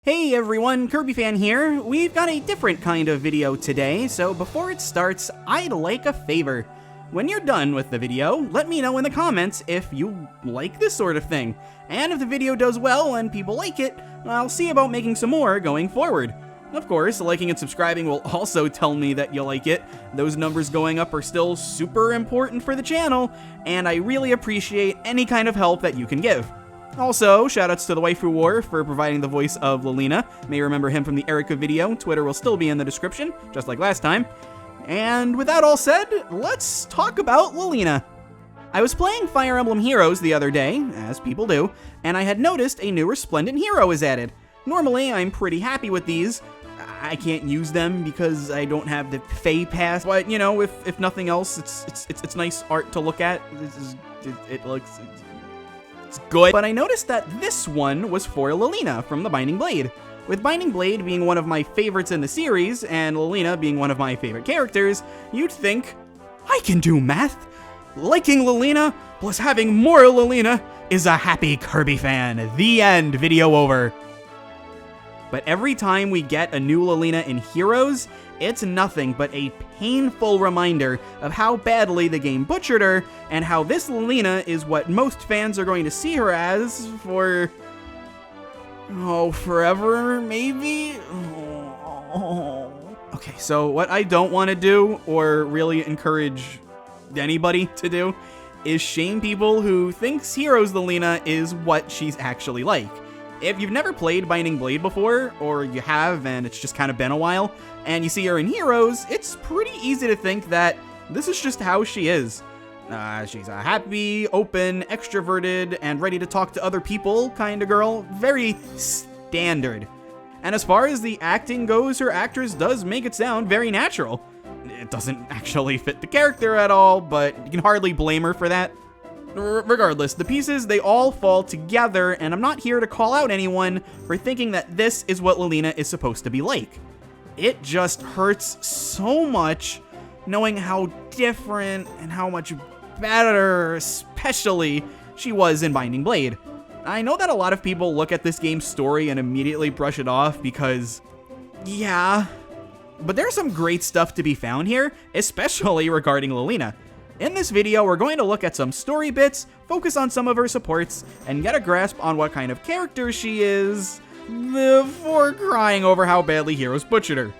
Hey everyone, Kirby Fan here. We've got a different kind of video today, so before it starts, I'd like a favor. When you're done with the video, let me know in the comments if you like this sort of thing. And if the video does well and people like it, I'll see about making some more going forward. Of course, liking and subscribing will also tell me that you like it. Those numbers going up are still super important for the channel, and I really appreciate any kind of help that you can give. Also, shoutouts to the Waifu War for providing the voice of Lilina. May remember him from the Erica video. Twitter will still be in the description, just like last time. And with that all said, let's talk about Lilina. I was playing Fire Emblem Heroes the other day, as people do, and I had noticed a new Resplendent hero is added. Normally, I'm pretty happy with these. I can't use them because I don't have the Fey Pass, but you know, if nothing else, it's nice art to look at. It looks... It's good. But I noticed that this one was for Lilina from the Binding Blade. With Binding Blade being one of my favorites in the series, and Lilina being one of my favorite characters, you'd think, I can do math. Liking Lilina plus having more Lilina is a happy Kirby fan. The end. Video over. But every time we get a new Lilina in Heroes, it's nothing but a painful reminder of how badly the game butchered her, and how this Lilina is what most fans are going to see her as for... oh, forever, maybe? Oh. Okay, so what I don't want to do, or really encourage anybody to do, is shame people who thinks Heroes Lilina is what she's actually like. If you've never played Binding Blade before, or you have and it's just kind of been a while, and you see her in Heroes, it's pretty easy to think that this is just how she is. She's a happy, open, extroverted, and ready to talk to other people kind of girl. Very standard. And as far as the acting goes, her actress does make it sound very natural. It doesn't actually fit the character at all, but you can hardly blame her for that. Regardless, the pieces, they all fall together, and I'm not here to call out anyone for thinking that this is what Lilina is supposed to be like. It just hurts so much knowing how different and how much better, especially, she was in Binding Blade. I know that a lot of people look at this game's story and immediately brush it off because, yeah, but there's some great stuff to be found here, especially regarding Lilina. In this video, we're going to look at some story bits, focus on some of her supports, and get a grasp on what kind of character she is, before crying over how badly Heroes butchered her.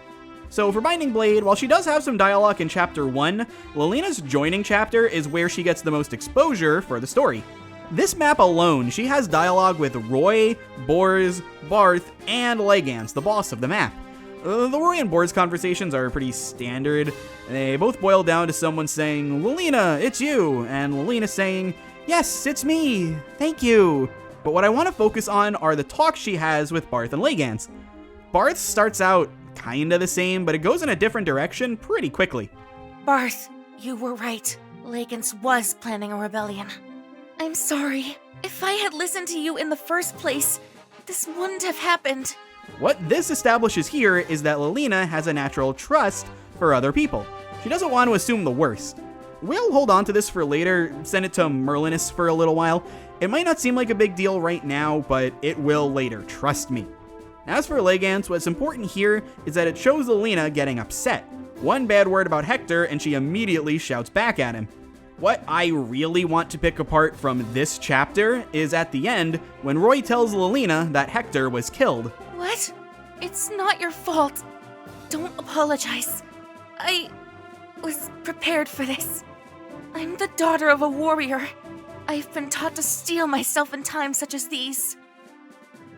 So for Binding Blade, while she does have some dialogue in Chapter 1, Lilina's joining chapter is where she gets the most exposure for the story. This map alone, she has dialogue with Roy, Bors, Barth, and Legance, the boss of the map. The Roy and Bors conversations are pretty standard. They both boil down to someone saying, Lilina, it's you, and Lilina saying, yes, it's me, thank you. But what I want to focus on are the talks she has with Barth and Legance. Barth starts out kinda the same, but it goes in a different direction pretty quickly. Barth, you were right. Legance was planning a rebellion. I'm sorry. If I had listened to you in the first place, this wouldn't have happened. What this establishes here is that Lilina has a natural trust for other people. She doesn't want to assume the worst. We'll hold on to this for later, send it to Merlinus for a little while. It might not seem like a big deal right now, but it will later, trust me. As for Legance, what's important here is that it shows Lilina getting upset. One bad word about Hector and she immediately shouts back at him. What I really want to pick apart from this chapter is at the end when Roy tells Lilina that Hector was killed. What? It's not your fault. Don't apologize. I was prepared for this. I'm the daughter of a warrior. I've been taught to steel myself in times such as these.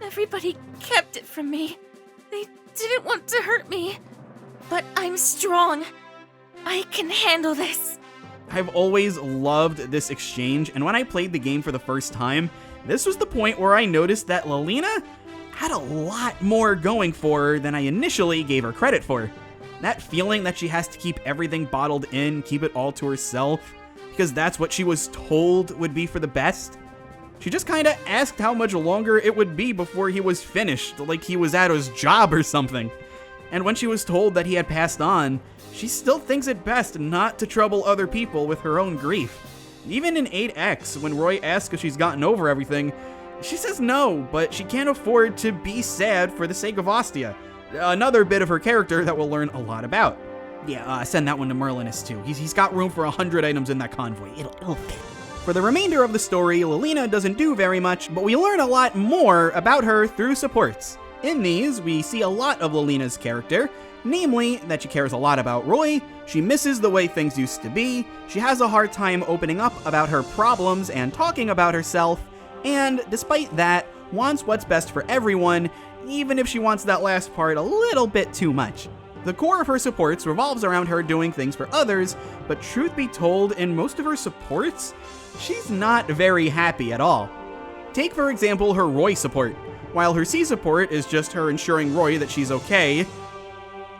Everybody kept it from me. They didn't want to hurt me. But I'm strong. I can handle this. I've always loved this exchange, and when I played the game for the first time, this was the point where I noticed that Lilina had a lot more going for her than I initially gave her credit for. That feeling that she has to keep everything bottled in, keep it all to herself, because that's what she was told would be for the best. She just kinda asked how much longer it would be before he was finished, like he was at his job or something. And when she was told that he had passed on, she still thinks it best not to trouble other people with her own grief. Even in 8X, when Roy asks if she's gotten over everything, She says no, but she can't afford to be sad for the sake of Ostia. Another bit of her character that we'll learn a lot about. Yeah, send that one to Merlinus too. He's got room for 100 items in that convoy. It'll fit. For the remainder of the story, Lilina doesn't do very much, but we learn a lot more about her through supports. In these, we see a lot of Lilina's character, namely that she cares a lot about Roy, she misses the way things used to be, she has a hard time opening up about her problems and talking about herself, and despite that, wants what's best for everyone, even if she wants that last part a little bit too much. The core of her supports revolves around her doing things for others, but truth be told, in most of her supports, she's not very happy at all. Take for example her Roy support. While her C support is just her ensuring Roy that she's okay.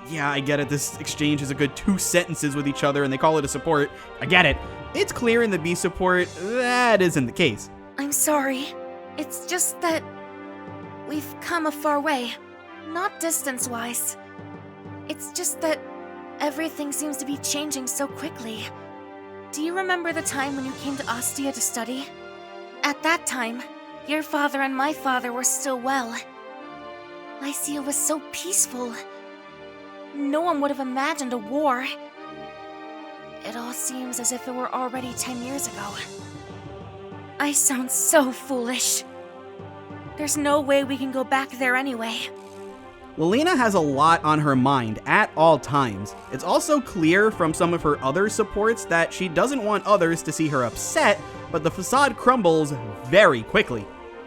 Yeah, I get it, this exchange is a good 2 sentences with each other and they call it a support. I get it. It's clear in the B support that isn't the case. I'm sorry. It's just that we've come a far way. Not distance-wise. It's just that everything seems to be changing so quickly. Do you remember the time when you came to Ostia to study? At that time, your father and my father were still well. Lycia was so peaceful. No one would have imagined a war. It all seems as if it were already 10 years ago. I sound so foolish. There's no way we can go back there anyway. Lilina has a lot on her mind at all times. It's also clear from some of her other supports that she doesn't want others to see her upset, but the facade crumbles very quickly.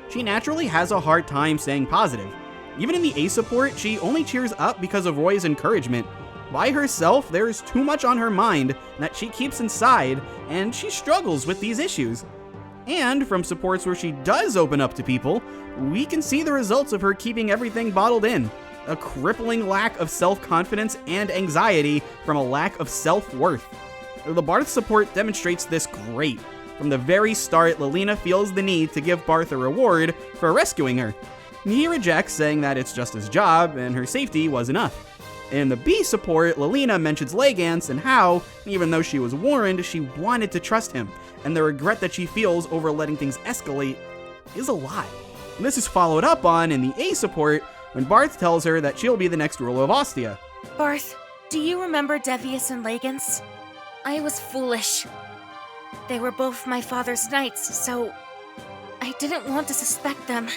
She naturally has a hard time staying positive. Even in the A support, she only cheers up because of Roy's encouragement. By herself, there's too much on her mind that she keeps inside, and she struggles with these issues. And from supports where she does open up to people, we can see the results of her keeping everything bottled in. A crippling lack of self-confidence and anxiety from a lack of self-worth. The Barth support demonstrates this great. From the very start, Lilina feels the need to give Barth a reward for rescuing her. He rejects, saying that it's just his job and her safety was enough. In the B support, Lilina mentions Legance and how, even though she was warned, she wanted to trust him, and the regret that she feels over letting things escalate is a lot. And this is followed up on in the A support, when Barth tells her that she'll be the next ruler of Ostia. Barth, do you remember Devius and Legance? I was foolish. They were both my father's knights, so I didn't want to suspect them.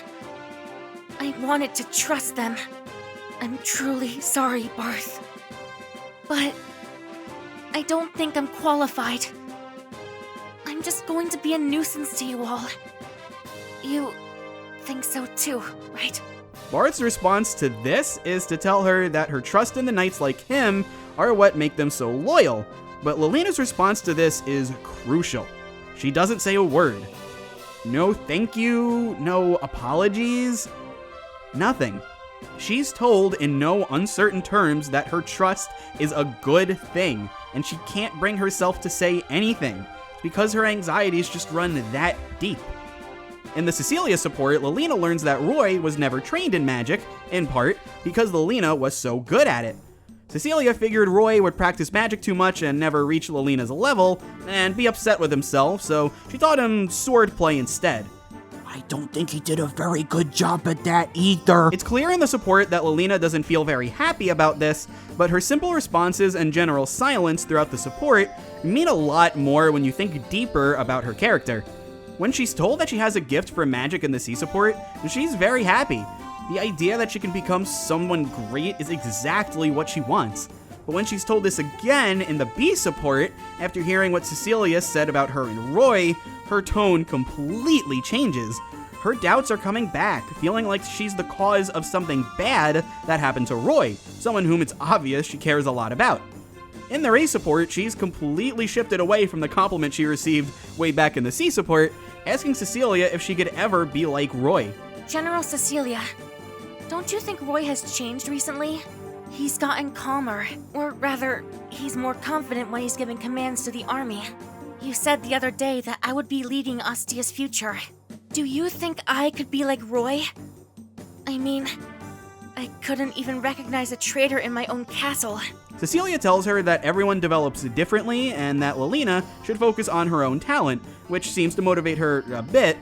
I wanted to trust them. I'm truly sorry, Barth. But I don't think I'm qualified. I'm just going to be a nuisance to you all. You think so too, right? Barth's response to this is to tell her that her trust in the knights like him are what make them so loyal, but Lilina's response to this is crucial. She doesn't say a word. No thank you, no apologies, nothing. She's told in no uncertain terms that her trust is a good thing, and she can't bring herself to say anything, because her anxieties just run that deep. In the Cecilia support, Lilina learns that Roy was never trained in magic, in part because Lilina was so good at it. Cecilia figured Roy would practice magic too much and never reach Lilina's level, and be upset with himself, so she taught him swordplay instead. I don't think he did a very good job at that either. It's clear in the support that Lilina doesn't feel very happy about this, but her simple responses and general silence throughout the support mean a lot more when you think deeper about her character. When she's told that she has a gift for magic in the C support, she's very happy. The idea that she can become someone great is exactly what she wants. But when she's told this again in the B support, after hearing what Cecilia said about her and Roy, her tone completely changes. Her doubts are coming back, feeling like she's the cause of something bad that happened to Roy, someone whom it's obvious she cares a lot about. In the A support, she's completely shifted away from the compliment she received way back in the C support, asking Cecilia if she could ever be like Roy. General Cecilia, don't you think Roy has changed recently? He's gotten calmer, or rather, he's more confident when he's giving commands to the army. You said the other day that I would be leading Ostia's future. Do you think I could be like Roy? I mean, I couldn't even recognize a traitor in my own castle. Cecilia tells her that everyone develops differently and that Lilina should focus on her own talent, which seems to motivate her a bit,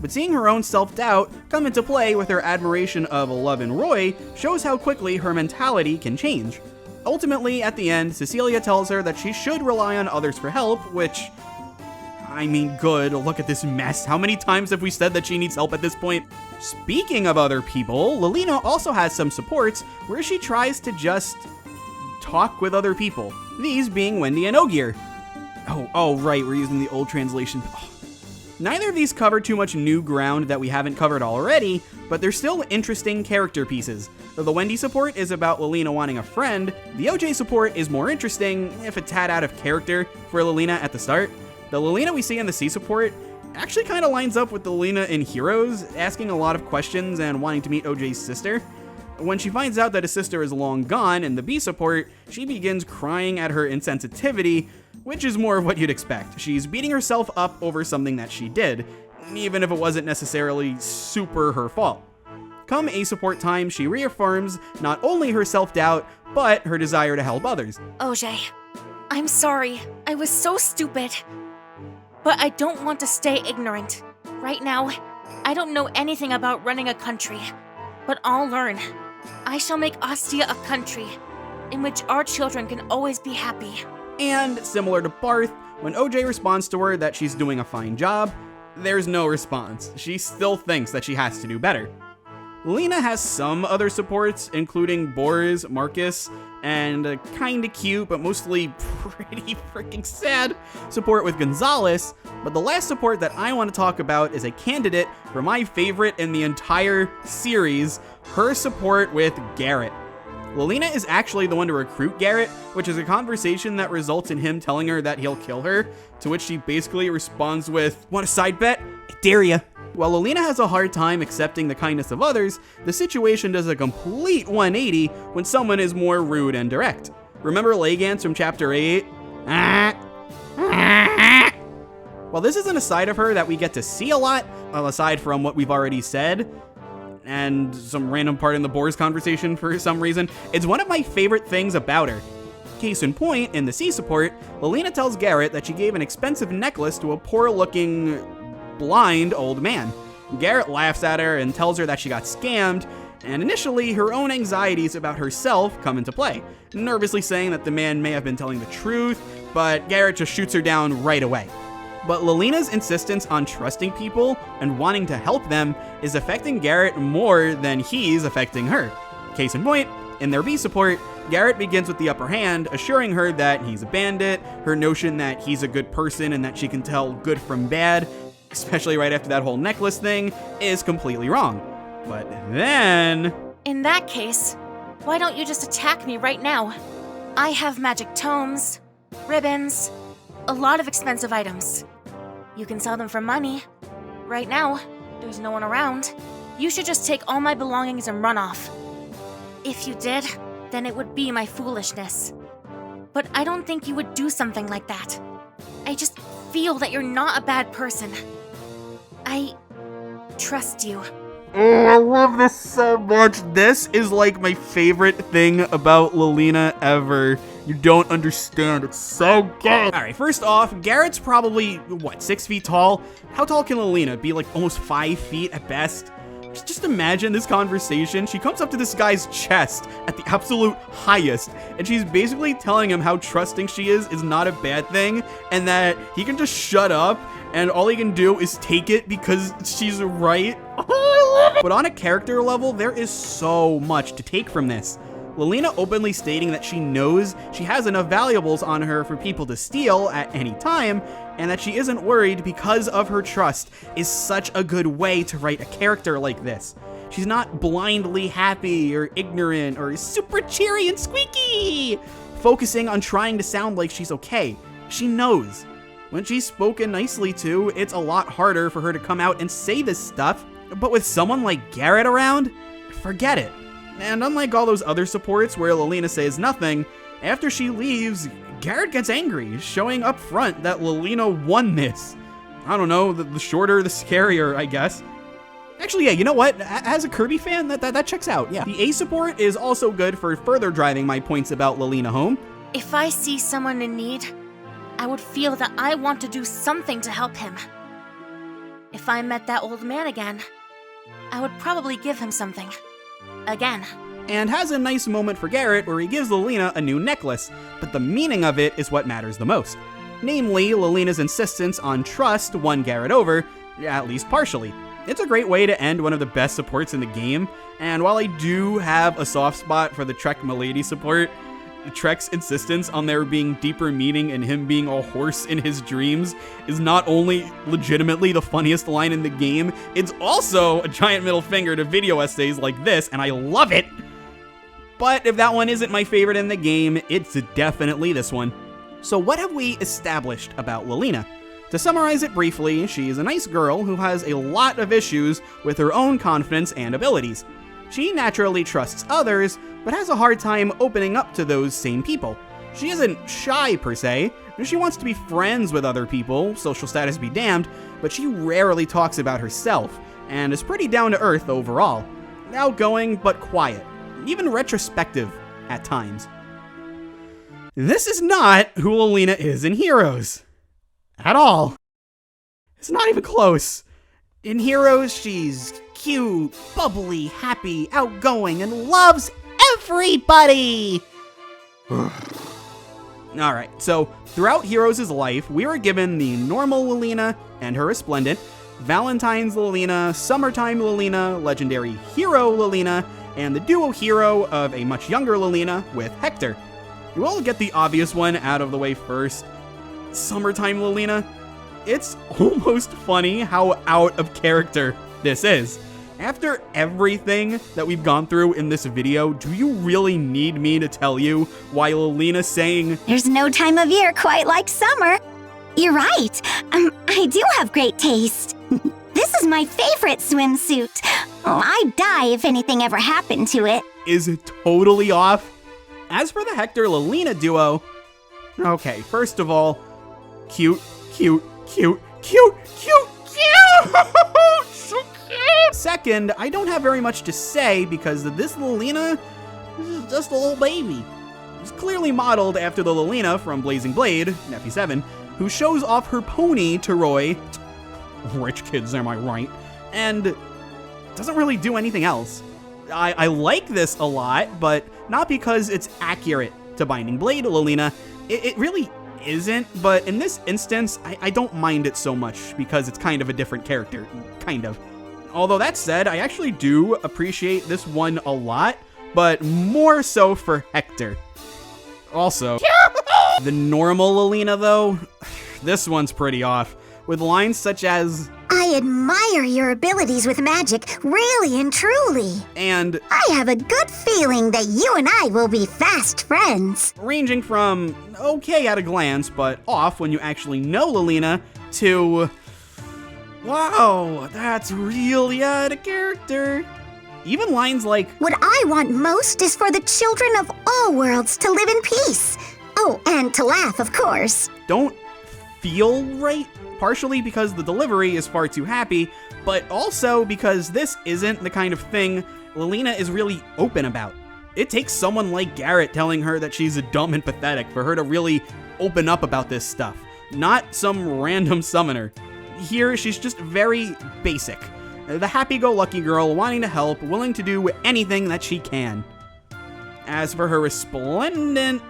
but seeing her own self-doubt come into play with her admiration of Love and Roy shows how quickly her mentality can change. Ultimately, at the end, Cecilia tells her that she should rely on others for help, which, I mean, good, look at this mess. How many times have we said that she needs help at this point? Speaking of other people, Lilina also has some supports where she tries to just talk with other people, these being Wendy and Ogier. Oh, right, we're using the old translation. Oh. Neither of these cover too much new ground that we haven't covered already, but they're still interesting character pieces. The Wendy support is about Lilina wanting a friend, the OJ support is more interesting, if a tad out of character, for Lilina at the start. The Lilina we see in the C support actually kind of lines up with the Lilina in Heroes, asking a lot of questions and wanting to meet OJ's sister. When she finds out that his sister is long gone in the B support, she begins crying at her insensitivity, which is more of what you'd expect. She's beating herself up over something that she did, even if it wasn't necessarily super her fault. Come A support time, she reaffirms not only her self-doubt, but her desire to help others. OJ, I'm sorry. I was so stupid. But I don't want to stay ignorant. Right now, I don't know anything about running a country, but I'll learn. I shall make Ostia a country in which our children can always be happy. And similar to Barth, when OJ responds to her that she's doing a fine job, there's no response. She still thinks that she has to do better. Lilina has some other supports, including Boris, Marcus, and a kinda cute, but mostly pretty freaking sad support with Gonzalez, but the last support that I want to talk about is a candidate for my favorite in the entire series, her support with Garrett. Lilina is actually the one to recruit Garrett, which is a conversation that results in him telling her that he'll kill her, to which she basically responds with, "Want a side bet? I dare ya." While Lilina has a hard time accepting the kindness of others, the situation does a complete 180 when someone is more rude and direct. Remember Legance from Chapter 8? While this isn't a side of her that we get to see a lot, aside from what we've already said, and some random part in the Boars conversation for some reason, it's one of my favorite things about her. Case in point, in the C support, Lilina tells Garrett that she gave an expensive necklace to a poor-looking, blind old man. Garrett laughs at her and tells her that she got scammed, and initially her own anxieties about herself come into play, nervously saying that the man may have been telling the truth, but Garrett just shoots her down right away. But Lilina's insistence on trusting people and wanting to help them is affecting Garrett more than he's affecting her. Case in point, in their B support, Garrett begins with the upper hand, assuring her that he's a bandit, her notion that he's a good person and that she can tell good from bad, especially right after that whole necklace thing, is completely wrong. But then... In that case, why don't you just attack me right now? I have magic tomes, ribbons, a lot of expensive items. You can sell them for money. Right now, there's no one around. You should just take all my belongings and run off. If you did, then it would be my foolishness. But I don't think you would do something like that. I just feel that you're not a bad person. I trust you. Oh, I love this so much. This is like my favorite thing about Lilina ever. You don't understand. It's so good. All right, first off, Garrett's probably, 6 feet tall? How tall can Lilina be? Like almost 5 feet at best? Just imagine this conversation. She comes up to this guy's chest at the absolute highest, and she's basically telling him how trusting she is not a bad thing, and that he can just shut up, and all he can do is take it because she's right. Oh, I love it. But on a character level, there is so much to take from this. Lilina openly stating that she knows she has enough valuables on her for people to steal at any time, and that she isn't worried because of her trust is such a good way to write a character like this. She's not blindly happy or ignorant or super cheery and squeaky, focusing on trying to sound like she's okay. She knows. When she's spoken nicely to, it's a lot harder for her to come out and say this stuff, but with someone like Garrett around, forget it. And unlike all those other supports where Lilina says nothing, after she leaves, Garrett gets angry, showing up front that Lilina won this. I don't know, the shorter, the scarier, I guess. Actually, yeah, you know what? As a Kirby fan, that checks out, yeah. The A support is also good for further driving my points about Lilina home. If I see someone in need, I would feel that I want to do something to help him. If I met that old man again, I would probably give him something. Again. And has a nice moment for Garrett where he gives Lilina a new necklace, but the meaning of it is what matters the most. Namely, Lilina's insistence on trust won Garrett over, at least partially. It's a great way to end one of the best supports in the game, and while I do have a soft spot for the Trek Milady support, Trek's insistence on there being deeper meaning and him being a horse in his dreams is not only legitimately the funniest line in the game, it's also a giant middle finger to video essays like this, and I love it! But if that one isn't my favorite in the game, it's definitely this one. So what have we established about Lilina? To summarize it briefly, she's a nice girl who has a lot of issues with her own confidence and abilities. She naturally trusts others, but has a hard time opening up to those same people. She isn't shy per se, she wants to be friends with other people, social status be damned, but she rarely talks about herself, and is pretty down to earth overall. Outgoing, but quiet, even retrospective at times. This is not who Lilina is in Heroes. At all. It's not even close. In Heroes, she's cute, bubbly, happy, outgoing, and loves everybody! Alright, so throughout Heroes' life, we were given the normal Lilina and her resplendent, Valentine's Lilina, Summertime Lilina, Legendary Hero Lilina, and the duo hero of a much younger Lilina with Hector. We'll get the obvious one out of the way first. Summertime Lilina. It's almost funny how out of character this is. After everything that we've gone through in this video, do you really need me to tell you why Lilina's saying, "There's no time of year quite like summer"? You're right. I do have great taste. This is my favorite swimsuit. I'd die if anything ever happened to it. is totally off? As for the Hector-Lilina duo, okay, first of all, cute, cute, cute, cute, cute, cute! So cute! Second, I don't have very much to say because this Lilina is just a little baby. It's clearly modeled after the Lilina from Blazing Blade, FE7, who shows off her pony to Roy. Rich kids, am I right? And doesn't really do anything else. I like this a lot, but not because it's accurate to Binding Blade Lilina. It really isn't, but in this instance, I don't mind it so much because it's kind of a different character, kind of. Although that said, I actually do appreciate this one a lot, but more so for Hector. Also, the normal Lilina though, this one's pretty off, with lines such as, I admire your abilities with magic, really and truly. And I have a good feeling that you and I will be fast friends. ranging from okay at a glance, but off when you actually know Lilina, to wow, that's really out of character. Even lines like, What I want most is for the children of all worlds to live in peace. Oh, and to laugh, of course. don't feel right, partially because the delivery is far too happy, but also because this isn't the kind of thing Lilina is really open about. It takes someone like Garrett telling her that she's dumb and pathetic for her to really open up about this stuff, not some random summoner. Here, she's just very basic. The happy-go-lucky girl wanting to help, willing to do anything that she can. As for her resplendent,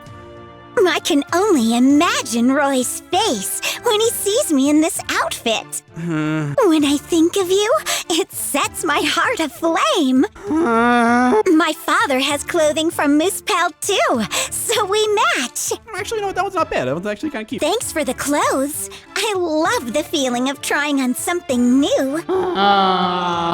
I can only imagine Roy's face when he sees me in this outfit. When I think of you, it sets my heart aflame. My father has clothing from Moose Pal too, so we match. actually, no, that one's not bad. That one's actually kind of cute. Thanks for the clothes. I love the feeling of trying on something new.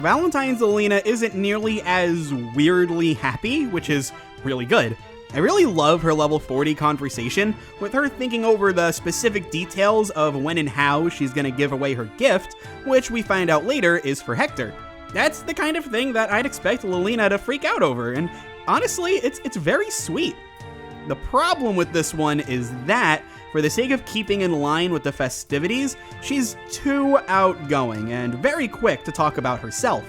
Valentine's Lilina isn't nearly as weirdly happy, which is really good. I really love her level 40 conversation, with her thinking over the specific details of when and how she's gonna give away her gift, which we find out later is for Hector. That's the kind of thing that I'd expect Lilina to freak out over, and honestly, it's very sweet. The problem with this one is that, for the sake of keeping in line with the festivities, she's too outgoing and very quick to talk about herself.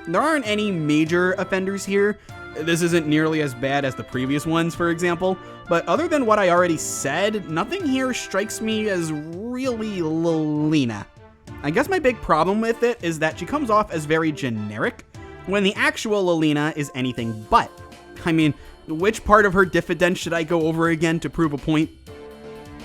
There aren't any major offenders here. This isn't nearly as bad as the previous ones, for example, but other than what I already said, nothing here strikes me as really Lilina. I guess my big problem with it is that she comes off as very generic, when the actual Lilina is anything but. I mean, which part of her diffidence should I go over again to prove a point?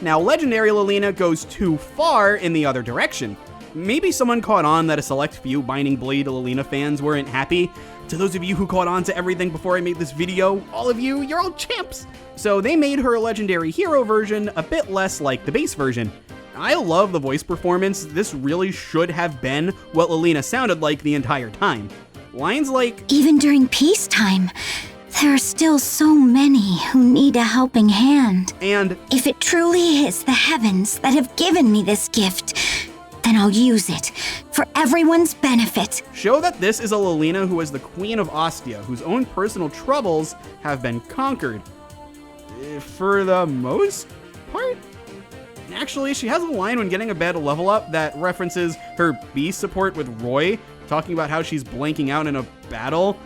Now, Legendary Lilina goes too far in the other direction. Maybe someone caught on that a select few Binding Blade Lilina fans weren't happy. To those of you who caught on to everything before I made this video, all of you, you're all champs! So they made her Legendary Hero version a bit less like the base version. I love the voice performance. This really should have been what Lilina sounded like the entire time. Lines like, Even during peacetime, there are still so many who need a helping hand. and If it truly is the heavens that have given me this gift, then I'll use it for everyone's benefit. show that this is a Lilina who is the Queen of Ostia, whose own personal troubles have been conquered. For the most part? Actually, she has a line when getting a bad level up that references her B support with Roy, talking about how she's blanking out in a battle.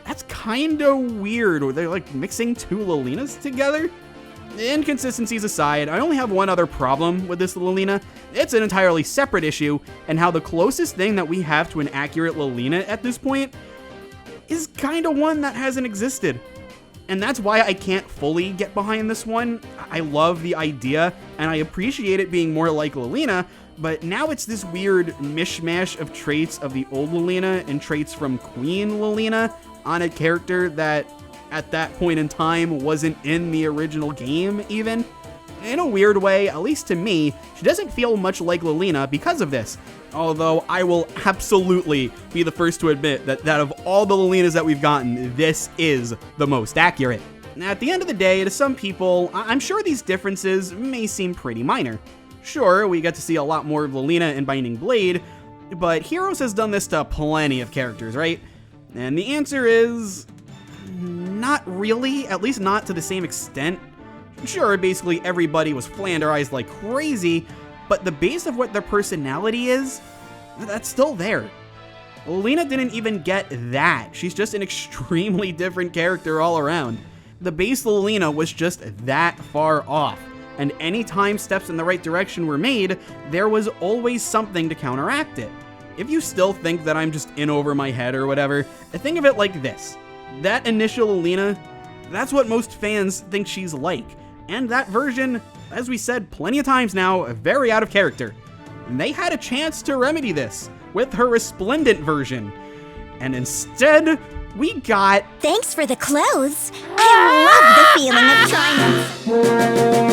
That's kinda weird. They're like mixing two Lilinas together? Inconsistencies aside, I only have one other problem with this Lilina. It's an entirely separate issue, and how the closest thing that we have to an accurate Lilina at this point is kinda one that hasn't existed. And that's why I can't fully get behind this one. I love the idea, and I appreciate it being more like Lilina, but now it's this weird mishmash of traits of the old Lilina and traits from Queen Lilina on a character that, at that point in time, wasn't in the original game, even. In a weird way, at least to me, she doesn't feel much like Lilina because of this. Although I will absolutely be the first to admit that of all the Lilinas that we've gotten, this is the most accurate. At the end of the day, to some people, I'm sure these differences may seem pretty minor. Sure, we get to see a lot more of Lilina in Binding Blade, but Heroes has done this to plenty of characters, right? And the answer is, not really, at least not to the same extent. Sure, basically everybody was flanderized like crazy, but the base of what their personality is, that's still there. Lilina didn't even get that. She's just an extremely different character all around. The base Lilina was just that far off, and any time steps in the right direction were made, there was always something to counteract it. If you still think that I'm just in over my head or whatever, think of it like this. That initial Lilina, that's what most fans think she's like. And that version, as we said plenty of times now, very out of character. And they had a chance to remedy this with her resplendent version. And instead, we got... Thanks for the clothes. I love the feeling of triumph.